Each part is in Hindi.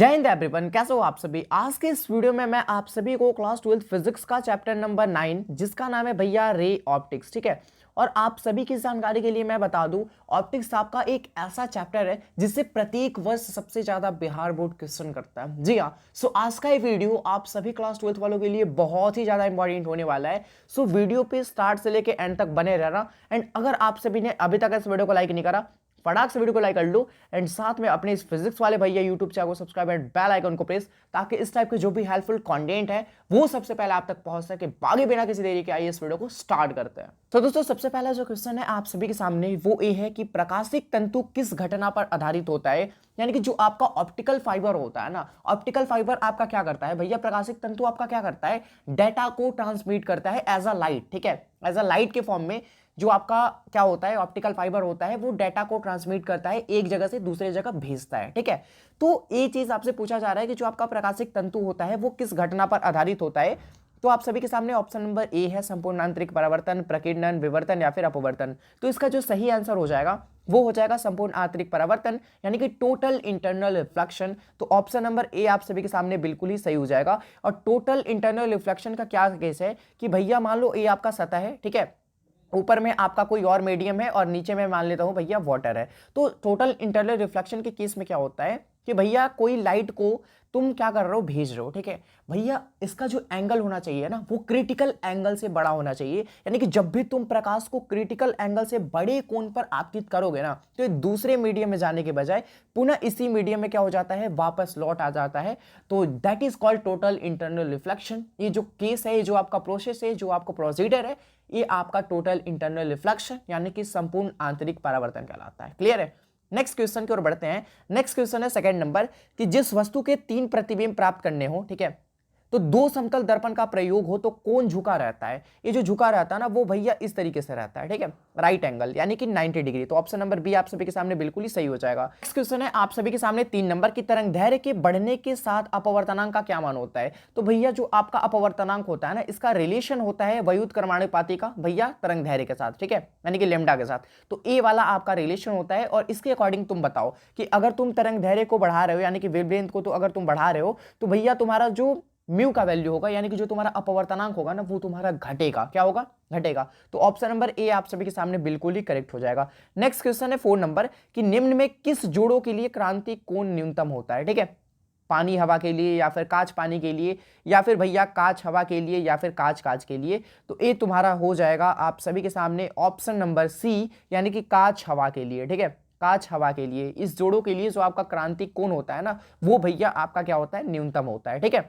जय हिंद एवरीवन, कैसे हो आप सभी। आज के इस वीडियो में मैं आप सभी को क्लास 12 फिजिक्स का चैप्टर नंबर 9 जिसका नाम है भैया रे ऑप्टिक्स, ठीक है। और आप सभी की जानकारी के लिए मैं बता दूं, ऑप्टिक्स आपका एक ऐसा चैप्टर है जिससे प्रत्येक वर्ष सबसे ज्यादा बिहार बोर्ड क्वेश्चन करता है। जी हाँ, सो आज का ये वीडियो आप सभी क्लास 12 वालों के लिए बहुत ही ज्यादा इंपॉर्टेंट होने वाला है। सो वीडियो पे स्टार्ट से लेके एंड तक बने रहना। एंड अगर आप सभी ने अभी तक इस वीडियो को लाइक नहीं करा, फटाक से वीडियो को लाइक कर लो एंड साथ में अपने इस फिजिक्स वाले भैया यूट्यूब चैनल को सब्सक्राइब एंड बेल आइकन को प्रेस, ताकि इस टाइप के जो भी हेल्पफुल कंटेंट है वो सबसे पहले आप तक पहुंच सके। बाकी बिना किसी देरी के आइए इस वीडियो को स्टार्ट करते हैं। तो दोस्तों, सबसे पहला जो क्वेश्चन है आप सभी के सामने वो ये है कि प्रकाशिक तंतु किस घटना पर आधारित होता है। यानी कि जो आपका ऑप्टिकल फाइबर होता है ना, ऑप्टिकल फाइबर आपका क्या करता है भैया, प्रकाशिक तंतु आपका क्या करता है, डेटा को ट्रांसमिट करता है एज अ लाइट, ठीक है। एज अ लाइट के फॉर्म में जो आपका क्या होता है, ऑप्टिकल फाइबर होता है, वो डेटा को ट्रांसमिट करता है, एक जगह से दूसरे जगह भेजता है, ठीक है। तो ये चीज आपसे पूछा जा रहा है कि जो आपका प्रकाशिक तंतु होता है वो किस घटना पर आधारित होता है। तो आप सभी के सामने ऑप्शन नंबर ए है संपूर्ण आंतरिक परावर्तन, प्रकीर्णन, विवर्तन या फिर अपवर्तन। तो इसका जो सही आंसर हो जाएगा वो हो जाएगा संपूर्ण आंतरिक परावर्तन, यानी कि टोटल इंटरनल रिफ्लेक्शन। तो ऑप्शन नंबर ए आप सभी के सामने बिल्कुल ही सही हो जाएगा। और टोटल इंटरनल रिफ्लेक्शन का क्या केस है कि भैया मान लो ए आपका सतह है, ठीक है, ऊपर में आपका कोई और मीडियम है और नीचे में मान लेता हूं भैया वाटर है। तो टोटल इंटरनल रिफ्लेक्शन के केस में क्या होता है कि भैया कोई लाइट को तुम क्या कर रहे हो, भेज रहे हो, ठीक है भैया। इसका जो एंगल होना चाहिए ना वो क्रिटिकल एंगल से बड़ा होना चाहिए। यानी कि जब भी तुम प्रकाश को क्रिटिकल एंगल से बड़े कोण पर आपतित करोगे ना, तो दूसरे मीडियम में जाने के बजाय पुनः इसी मीडियम में क्या हो जाता है, वापस लौट आ जाता है। तो that is called total internal reflection. ये जो केस है, जो आपका प्रोसेस है, जो आपका प्रोसीजर है, ये आपका टोटल इंटरनल रिफ्लेक्शन यानी कि संपूर्ण आंतरिक परावर्तन कहलाता है। क्लियर है। नेक्स्ट क्वेश्चन की ओर बढ़ते हैं। नेक्स्ट क्वेश्चन है सेकंड नंबर कि जिस वस्तु के 3 प्रतिबिंब प्राप्त करने हो, ठीक है, तो 2 समतल दर्पण का प्रयोग हो तो कौन झुका रहता है। ये जो झुका रहता है ना वो भैया इस तरीके से रहता है, ठीक है, राइट एंगल यानी कि 90 डिग्री। तो ऑप्शन नंबर बी आप सभी के सामने बिल्कुल ही सही हो जाएगा। नेक्स्ट क्वेश्चन है आप सभी के सामने 3 नंबर की तरंग दैर्घ्य के बढ़ने के साथ अपवर्तनांक का क्या मान होता है। तो भैया जो आपका अपवर्तनांक होता है ना, इसका रिलेशन होता है व्युत्क्रमानुपाती का भैया तरंग दैर्घ्य के साथ, ठीक है, यानी कि लेमडा के साथ। तो ए वाला आपका रिलेशन होता है और इसके अकॉर्डिंग तुम बताओ कि अगर तुम तरंग दैर्घ्य को बढ़ा रहे हो यानी कि वेवलेंथ को, तो अगर तुम बढ़ा रहे हो तो भैया तुम्हारा जो म्यू का वैल्यू होगा यानी कि जो तुम्हारा अपवर्तनांक होगा ना वो तुम्हारा घटेगा। क्या होगा, घटेगा। तो ऑप्शन नंबर ए आप सभी के सामने बिल्कुल ही करेक्ट हो जाएगा। नेक्स्ट क्वेश्चन है 4 नंबर कि निम्न में किस जोड़ों के लिए क्रांति कोण न्यूनतम होता है, ठीक है, पानी हवा के लिए या फिर कांच पानी के लिए या फिर भैया कांच हवा के लिए या फिर कांच कांच के लिए। तो ये तुम्हारा हो जाएगा आप सभी के सामने ऑप्शन नंबर सी यानी कि कांच हवा के लिए, ठीक है, कांच हवा के लिए। इस जोड़ों के लिए जो आपका क्रांति कोण होता है ना वो भैया आपका क्या होता है, न्यूनतम होता है, ठीक है।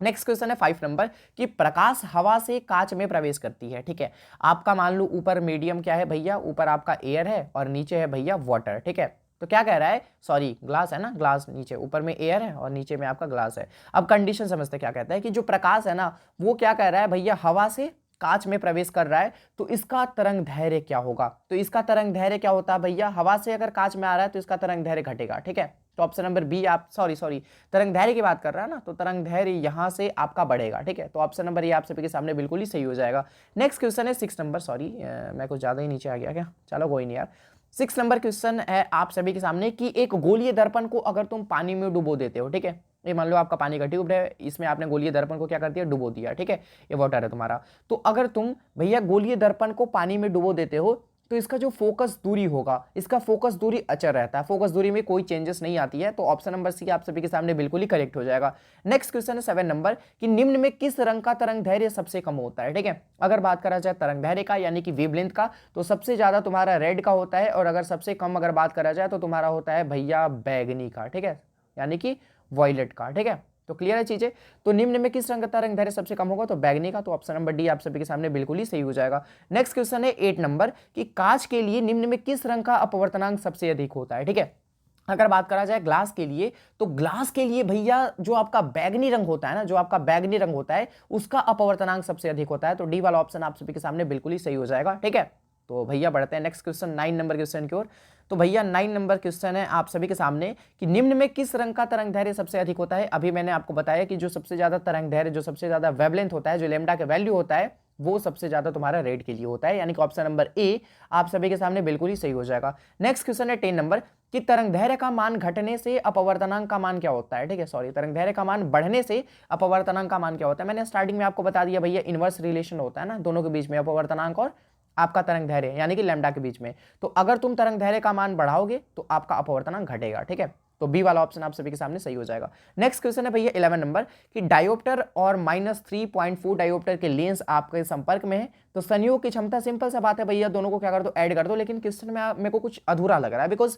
नेक्स्ट क्वेश्चन है 5 नंबर कि प्रकाश हवा से कांच में प्रवेश करती है, ठीक है। आपका मान लो ऊपर मीडियम क्या है भैया, ऊपर आपका एयर है और नीचे है भैया वाटर, ठीक है। तो क्या कह रहा है, सॉरी ग्लास है ना, ग्लास नीचे, ऊपर में एयर है और नीचे में आपका ग्लास है। अब कंडीशन समझते क्या कहता है कि जो प्रकाश है ना वो क्या कह रहा है भैया, हवा से कांच में प्रवेश कर रहा है, तो इसका तरंग दैर्घ्य क्या होगा। तो इसका तरंग दैर्घ्य क्या होता है भैया, हवा से अगर कांच में आ रहा है तो इसका तरंग दैर्घ्य घटेगा, ठीक है। तो ऑप्शन नंबर बी आप सॉरी तरंग दैर्घ्य की बात कर रहा है ना, तो तरंग दैर्घ्य यहां से आपका बढ़ेगा, ठीक है। तो ऑप्शन नंबर ये आप सभी के सामने बिल्कुल ही सही हो जाएगा। नेक्स्ट क्वेश्चन है 6 नंबर, सॉरी मैं कुछ ज्यादा ही नीचे आ गया क्या, चलो कोई नहीं यार। 6 नंबर क्वेश्चन है आप सभी के सामने कि एक गोलीय दर्पण को अगर तुम पानी में डुबो देते हो, ठीक है, ये मान लो आपका पानी का ट्यूब है, इसमें आपने गोलीय दर्पण को क्या कर दिया, डुबो दिया, ठीक है, ये वाटर है तुम्हारा। तो अगर तुम भैया गोलीय दर्पण को पानी में डुबो देते हो तो इसका जो फोकस दूरी होगा, इसका फोकस दूरी अचर रहता है, फोकस दूरी में कोई चेंजेस नहीं आती है। तो ऑप्शन नंबर सी आप सभी के सामने बिल्कुल ही करेक्ट हो जाएगा। नेक्स्ट क्वेश्चन है 7 नंबर कि निम्न में किस रंग का तरंग दैर्घ्य सबसे कम होता है, ठीक है। अगर बात करा जाए तरंग दैर्घ्य का यानी कि वेवलेंथ का, तो सबसे ज्यादा तुम्हारा रेड का होता है और अगर सबसे कम अगर बात करा जाए तो तुम्हारा होता है भैया बैगनी का, ठीक है, यानी कि वॉयलेट का, ठीक है। तो क्लियर है चीजें। तो निम्न में किस रंग का तरंग दैर्घ्य सबसे कम होगा, तो बैगनी का। तो ऑप्शन नंबर डी आप सभी के सामने बिल्कुल ही सही हो जाएगा। नेक्स्ट क्वेश्चन है 8 नंबर कि कांच के लिए निम्न में किस रंग का अपवर्तनांक सबसे अधिक होता है, ठीक है। अगर बात करा जाए ग्लास के लिए, तो ग्लास के लिए भैया जो आपका बैगनी रंग होता है ना, जो आपका बैगनी रंग होता है उसका अपवर्तनांक सबसे अधिक होता है। तो डी वाला ऑप्शन आप सभी के सामने बिल्कुल ही सही हो जाएगा, ठीक है। तो भैया बढ़ते हैं नेक्स्ट क्वेश्चन 9 नंबर क्वेश्चन की ओर। तो भैया 9 नंबर क्वेश्चन है आप सभी के सामने कि निम्न में किस रंग का तरंग दैर्घ्य सबसे अधिक होता है। अभी मैंने आपको बताया कि जो सबसे ज्यादा तरंग दैर्घ्य, जो सबसे ज्यादा वेवलेंथ होता है, जो लेमडा का वैल्यू होता है, वो सबसे ज्यादा तुम्हारा रेड के लिए होता है, यानी कि ऑप्शन नंबर ए आप सभी के सामने बिल्कुल ही सही हो जाएगा। नेक्स्ट क्वेश्चन है 10 नंबर कि तरंगदैर्घ्य का मान घटने से अपवर्तनांक का मान क्या होता है, ठीक है, सॉरी, तरंगदैर्घ्य का मान बढ़ने से अपवर्तनांक का मान क्या होता है। मैंने स्टार्टिंग में आपको बता दिया भैया, इनवर्स रिलेशन होता है ना दोनों के बीच में, अपवर्तनांक और आपका तरंगदैर्घ्य यानी कि लैम्डा के बीच में। तो अगर तुम तरंगदैर्घ्य का मान बढ़ाओगे तो आपका अपवर्तनांक घटेगा, ठीक है। तो बी वाला ऑप्शन आप सभी के सामने सही हो जाएगा। नेक्स्ट क्वेश्चन है भैया 11 नंबर कि डायोप्टर और -3.4 डायोप्टर के लेंस आपके संपर्क में है, तो संयोग की क्षमता, सिंपल सा बात है भैया, दोनों को क्या कर दो, ऐड कर दो। लेकिन क्वेश्चन में मेरे को कुछ अधूरा लग रहा है, बिकॉज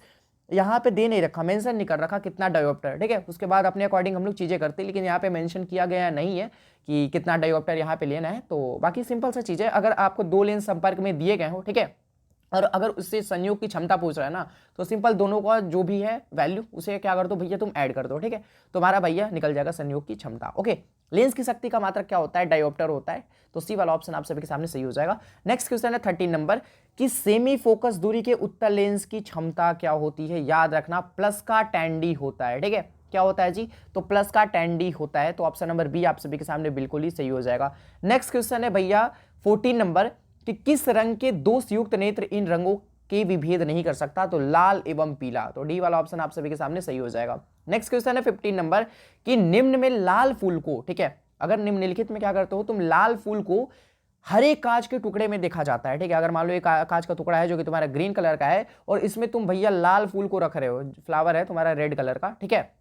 यहाँ पे दे नहीं रखा, मेंशन नहीं कर रखा कितना डायोप्टर, ठीक है। उसके बाद अपने अकॉर्डिंग हम लोग चीजें करते हैं, लेकिन यहाँ पे मेंशन किया गया नहीं है कि कितना डायोप्टर यहाँ पे लेना है। तो बाकी सिंपल सा चीज है, अगर आपको दो लेंस संपर्क में दिए गए हो, ठीक है, और अगर उससे संयोग की क्षमता पूछ रहा है ना, तो सिंपल दोनों का जो भी है वैल्यू उसे क्या कर दो भैया, तुम ऐड कर दो, ठीक है। तुम्हारा भैया निकल जाएगा संयोग की क्षमता। ओके, लेंस की शक्ति का मात्रक क्या होता है, डायोप्टर होता है। तो सी वाला ऑप्शन आप सभी के सामने सही हो जाएगा। नेक्स्ट क्वेश्चन है 13 नंबर कि सेमी फोकस दूरी के उत्तल लेंस की क्षमता क्या होती है। याद रखना प्लस का tan d होता है, ठीक है। क्या होता है जी, तो प्लस का tan d होता है। तो ऑप्शन नंबर बी आप सभी के सामने बिल्कुल ही सही हो जाएगा। नेक्स्ट क्वेश्चन है भैया 14 नंबर कि किस रंग के दोष युक्त नेत्र इन रंगों के विभेद नहीं कर सकता, तो लाल एवं पीला। तो डी वाला ऑप्शन आप सभी के सामने सही हो जाएगा। नेक्स्ट क्वेश्चन है 15 नंबर कि निम्न में लाल फूल को, ठीक है, अगर निम्नलिखित में क्या करते हो तुम, लाल फूल को हरे कांच के टुकड़े में देखा जाता है, ठीक है। अगर मान लो एक कांच का टुकड़ा है जो कि तुम्हारा ग्रीन कलर का है, और इसमें तुम भैया लाल फूल को रख रहे हो, फ्लावर है तुम्हारा रेड कलर का, ठीक है,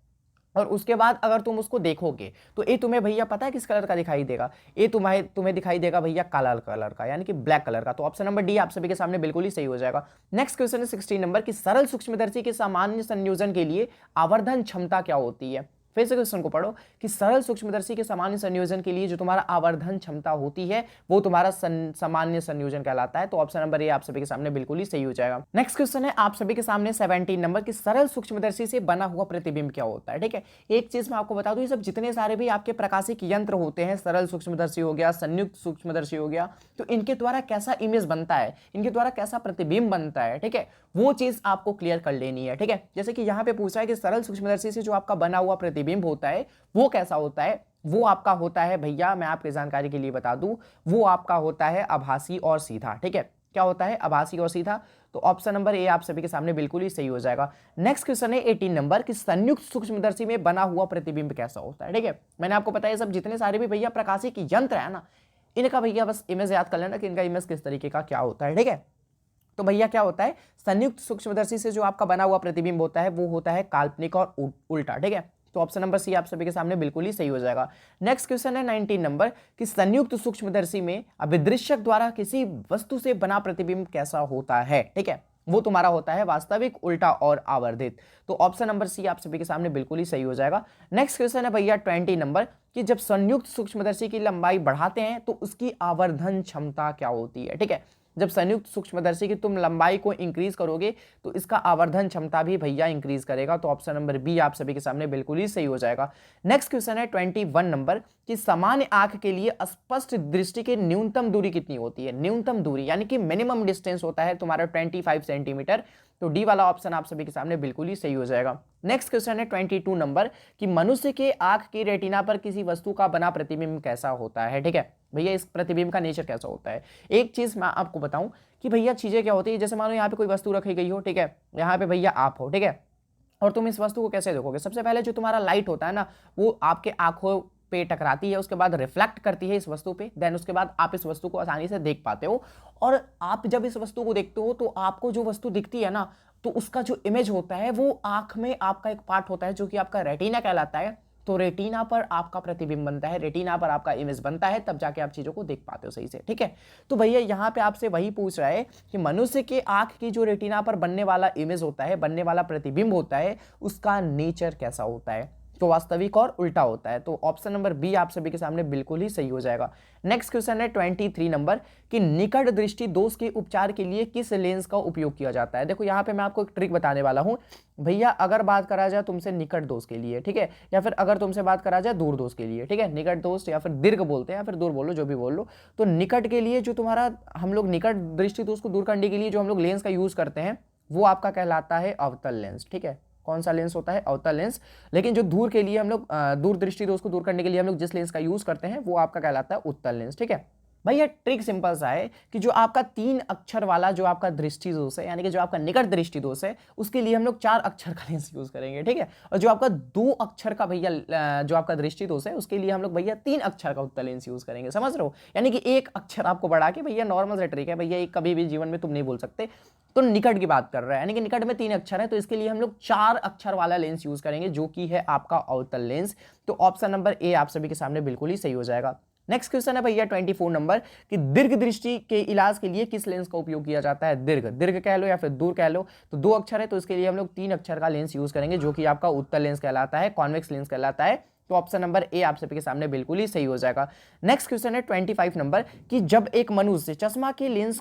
और उसके बाद अगर तुम उसको देखोगे तो ये तुम्हें भैया पता है किस कलर का दिखाई देगा, ये तुम्हें दिखाई देगा भैया काला कलर का, यानी कि ब्लैक कलर का। तो ऑप्शन नंबर डी आप सभी के सामने बिल्कुल ही सही हो जाएगा। नेक्स्ट क्वेश्चन है 16 नंबर कि सरल सूक्ष्मदर्शी के सामान्य संयोजन के लिए आवर्धन क्षमता क्या होती है। फिर से क्वेश्चन को पढ़ो कि सरल सूक्ष्मदर्शी के सामान्य संयोजन के लिए जो तुम्हारा आवर्धन क्षमता होती है वो तुम्हारा सामान्य संयोजन कहलाता है। तो ऑप्शन नंबर ए आप सभी के सामने बिल्कुल ही सही हो जाएगा। नेक्स्ट क्वेश्चन है आप सभी के सामने 17 नंबर की सरल सूक्ष्मदर्शी से बना हुआ प्रतिबिंब क्या होता है, ठीक है। एक चीज मैं आपको बता दूं, ये सब जितने सारे भी आपके प्रकाशिक यंत्र होते हैं, सरल सूक्ष्मदर्शी हो गया, संयुक्त सूक्ष्मदर्शी हो गया, तो इनके द्वारा कैसा इमेज बनता है, इनके द्वारा कैसा प्रतिबिंब बनता है, ठीक है, वो चीज आपको क्लियर कर लेनी है, ठीक है। जैसे कि यहाँ पे पूछा है कि सरल सूक्ष्मदर्शी से जो आपका बना हुआ प्रतिबिंब होता है वो कैसा होता है, वो आपका होता है भैया, मैं आपकी जानकारी के लिए बता दूं, वो आपका होता है आभासी और सीधा, ठीक है। क्या होता है, आभासी और सीधा। तो ऑप्शन नंबर ए आप सभी के सामने बिल्कुल ही सही हो जाएगा। नेक्स्ट क्वेश्चन है 18 नंबर कि संयुक्त सूक्ष्मदर्शी में बना हुआ प्रतिबिंब कैसा होता है, ठीक है। मैंने आपको बताया सब जितने सारे भी भैया प्रकाशिक यंत्र है ना, इनका भैया बस इमेज याद कर लेना कि इनका इमेज किस तरीके का क्या होता है, ठीक है। तो भैया क्या होता है, संयुक्त सूक्ष्मदर्शी से जो आपका बना हुआ प्रतिबिंब होता है वो होता है काल्पनिक और उल्टा, ठीक है। तो ऑप्शन नंबर सी आप सभी के सामने बिल्कुल ही सही हो जाएगा। नेक्स्ट क्वेश्चन है 19 नंबर कि संयुक्त सूक्ष्मदर्शी में अभिदृश्यक द्वारा किसी वस्तु से बना प्रतिबिंब कैसा होता है, ठीक है, वो तुम्हारा होता है वास्तविक, उल्टा और आवर्धित। तो ऑप्शन नंबर सी आप सभी के सामने बिल्कुल ही सही हो जाएगा। नेक्स्ट क्वेश्चन है भैया 20 नंबर कि जब संयुक्त सूक्ष्मदर्शी की लंबाई बढ़ाते हैं तो उसकी आवर्धन क्षमता क्या होती है, ठीक है। जब संयुक्त सूक्ष्मदर्शी की तुम लंबाई को इंक्रीज करोगे तो इसका आवर्धन क्षमता भी भैया इंक्रीज करेगा। तो ऑप्शन नंबर बी आप सभी के सामने बिल्कुल ही सही हो जाएगा। नेक्स्ट क्वेश्चन है 21 नंबर कि सामान्य आंख के लिए स्पष्ट दृष्टि की न्यूनतम दूरी कितनी होती है। न्यूनतम दूरी यानी कि मिनिमम डिस्टेंस होता है तुम्हारा 25 सेंटीमीटर। तो डी वाला ऑप्शन आप सभी के सामने बिल्कुल ही सही हो जाएगा। नेक्स्ट क्वेश्चन है 22 नंबर कि मनुष्य के आंख की रेटिना पर किसी वस्तु का बना प्रतिबिंब कैसा होता है, ठीक है। भैया इस प्रतिबिंब का नेचर कैसा होता है, एक चीज मैं आपको बताऊं कि भैया चीजें क्या होती है, जैसे मान लो यहाँ पे कोई वस्तु रखी गई हो, ठीक है, यहाँ पे भैया आप हो, ठीक है, और तुम इस वस्तु को कैसे देखोगे, सबसे पहले जो तुम्हारा लाइट होता है ना वो आपके आंखों पे टकराती है, उसके बाद रिफ्लेक्ट करती है इस वस्तु पे, देन उसके बाद आप इस वस्तु को आसानी से देख पाते हो। और आप जब इस वस्तु को देखते हो तो आपको जो वस्तु दिखती है ना, तो उसका जो इमेज होता है वो आंख में आपका एक पार्ट होता है जो कि आपका रेटिना कहलाता है। तो रेटिना पर आपका प्रतिबिंब बनता है, रेटिना पर आपका इमेज बनता है, तब जाके आप चीजों को देख पाते हो सही से, ठीक है। तो भैया यहाँ पे आपसे वही पूछ रहा है कि मनुष्य के आंख की जो रेटिना पर बनने वाला इमेज होता है, बनने वाला प्रतिबिंब होता है, उसका नेचर कैसा होता है। तो वास्तविक और उल्टा होता है। तो ऑप्शन नंबर बी आप सभी के सामने बिल्कुल ही सही हो जाएगा। नेक्स्ट क्वेश्चन है 23 नंबर कि निकट दृष्टि दोष के उपचार के लिए किस लेंस का उपयोग किया जाता है। देखो यहाँ पे मैं आपको एक ट्रिक बताने वाला हूँ भैया, अगर बात करा जाए तुमसे निकट दोष के लिए, ठीक है, या फिर अगर तुमसे बात करा जाए दूर दोष के लिए, ठीक है, निकट दोष या फिर दीर्घ बोलते हैं या फिर दूर बोलो, जो भी बोल लो। तो निकट के लिए जो तुम्हारा हम लोग निकट दृष्टि दोष को दूर करने के लिए जो हम लोग लेंस का यूज करते हैं वो आपका कहलाता है अवतल लेंस, ठीक है। कौन सा लेंस होता है, अवतल लेंस। लेकिन जो दूर के लिए हम लोग दूर दृष्टि दोष को दूर करने के लिए हम लोग जिस लेंस का यूज करते हैं वो आपका कहलाता है उत्तल लेंस, ठीक है। भैया ट्रिक सिंपल सा है कि जो आपका 3 अक्षर वाला जो आपका दृष्टि दोष है, यानी कि जो आपका निकट दृष्टि दोष है, उसके लिए हम लोग 4 अक्षर का लेंस यूज करेंगे, ठीक है। और जो आपका 2 अक्षर का भैया जो आपका दृष्टि दोष है, उसके लिए हम लोग भैया 3 अक्षर का उत्तल लेंस यूज करेंगे, समझ रहे हो। यानी कि एक अक्षर आपको बढ़ा के, भैया नॉर्मल सा ट्रिक है भैया, एक कभी भी जीवन में तुम नहीं बोल सकते। तो निकट की बात कर रहा है, यानी कि निकट में 3 अक्षर है, तो इसके लिए हम लोग 4 अक्षर वाला लेंस यूज करेंगे, जो कि है आपका अवतल लेंस। तो ऑप्शन नंबर ए आप सभी के सामने बिल्कुल ही सही हो जाएगा। नेक्स्ट क्वेश्चन है भैया 24 नंबर कि दीर्घ दृष्टि के इलाज के लिए किस लेंस का उपयोग किया जाता है। दीर्घ कह लो या फिर दूर कह लो, तो 2 अक्षर है, तो इसके लिए हम लोग 3 अक्षर का लेंस यूज करेंगे, जो कि आपका उत्तल लेंस कहलाता है, कॉन्वेक्स लेंस कहलाता है। तो ऑप्शन नंबर ए आप सभी के सामने बिल्कुल ही सही हो जाएगा। नेक्स्ट क्वेश्चन है 25 नंबर कि जब एक मनुष्य चश्मा के लेंस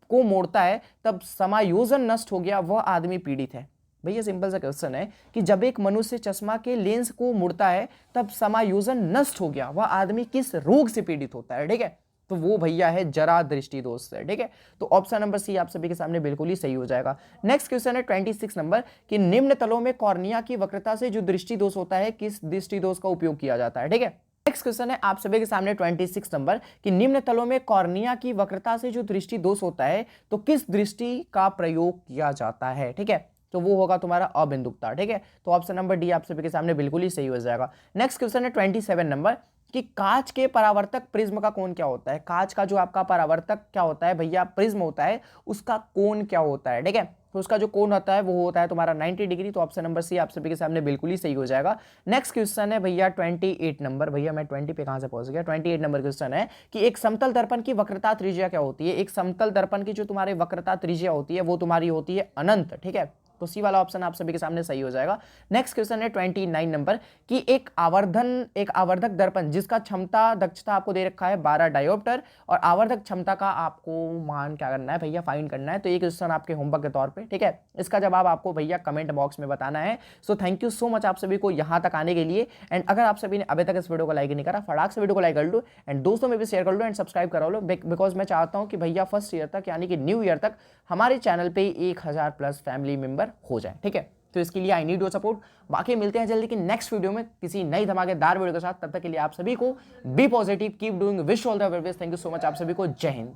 को मोड़ता है तब समायोजन नष्ट हो गया, वह आदमी पीड़ित है। भैया सिंपल सा क्वेश्चन है कि जब एक मनुष्य चश्मा के लेंस को मुड़ता है तब समायोजन नष्ट हो गया, वह आदमी किस रोग से पीड़ित होता है, ठीक है। तो वो भैया है जरा दृष्टि दोष से, ठीक है। तो ऑप्शन नंबर सी आप सभी के सामने बिल्कुल ही सही हो जाएगा। नेक्स्ट क्वेश्चन है 26 नंबर कि निम्न तलों में कॉर्निया की वक्रता से जो दृष्टि दोष होता है, किस दृष्टि दोष का उपयोग किया जाता है, ठीक है। नेक्स्ट क्वेश्चन है आप सभी के सामने 26 नंबर कि निम्न तलों में कॉर्निया की वक्रता से जो दृष्टि दोष होता है, तो किस दृष्टि का प्रयोग किया जाता है, ठीक है। तो वो होगा तुम्हारा अबिंदुकता, ठीक है। तो ऑप्शन नंबर डी आप सभी के सामने बिल्कुल ही सही हो जाएगा। नेक्स्ट क्वेश्चन है 27 नंबर कि कांच के परावर्तक प्रिज्म का कोण क्या होता है। कांच का जो आपका परावर्तक क्या होता है भैया, प्रिज्म होता है, उसका कोण क्या होता है, ठीक है। तो उसका जो कोण होता है वो होता है तुम्हारा 90 डिग्री। तो ऑप्शन नंबर सी आप सभी के सामने बिल्कुल ही सही हो जाएगा। नेक्स्ट क्वेश्चन है भैया 28 नंबर, भैया मैं 20 पे कहां से पहुंच गया। 28 नंबर क्वेश्चन है कि एक समतल दर्पण की वक्रता त्रिज्या क्या होती है। एक समतल दर्पण की जो तुम्हारी वक्रता त्रिज्या होती है वो तुम्हारी होती है अनंत, ठीक है। तो सी वाला ऑप्शन आप सभी के सामने सही हो जाएगा। नेक्स्ट क्वेश्चन है 29 नंबर कि एक आवर्धक दर्पण जिसका क्षमता दक्षता आपको दे रखा है 12 डायोप्टर और आवर्धक क्षमता का आपको मान क्या करना है भैया, फाइंड करना है। तो ये क्वेश्चन आपके होमवर्क के तौर पे, ठीक है। इसका जवाब आपको भैया कमेंट बॉक्स में बताना है। So thank you so much आप सभी को यहाँ तक आने के लिए। एंड अगर आप सभी ने अभी तक इस वीडियो को लाइक नहीं करा, फटाक से वीडियो को लाइक कर लो एंड दोस्तों में भी शेयर कर लो एंड सब्सक्राइब करा लो, बिकॉज मैं चाहता हूँ कि भैया फर्स्ट ईयर तक यानी कि न्यू ईयर तक हमारे चैनल पे 1000+ फैमिली मेंबर हो जाए, ठीक है। तो इसके लिए आई नीड योर सपोर्ट। बाकी मिलते हैं जल्दी की नेक्स्ट वीडियो में किसी नई धमाकेदार वीडियो के साथ। तब तक के लिए आप सभी को be positive, keep doing, wish all the best. Thank you so much आप सभी को। जय हिंद।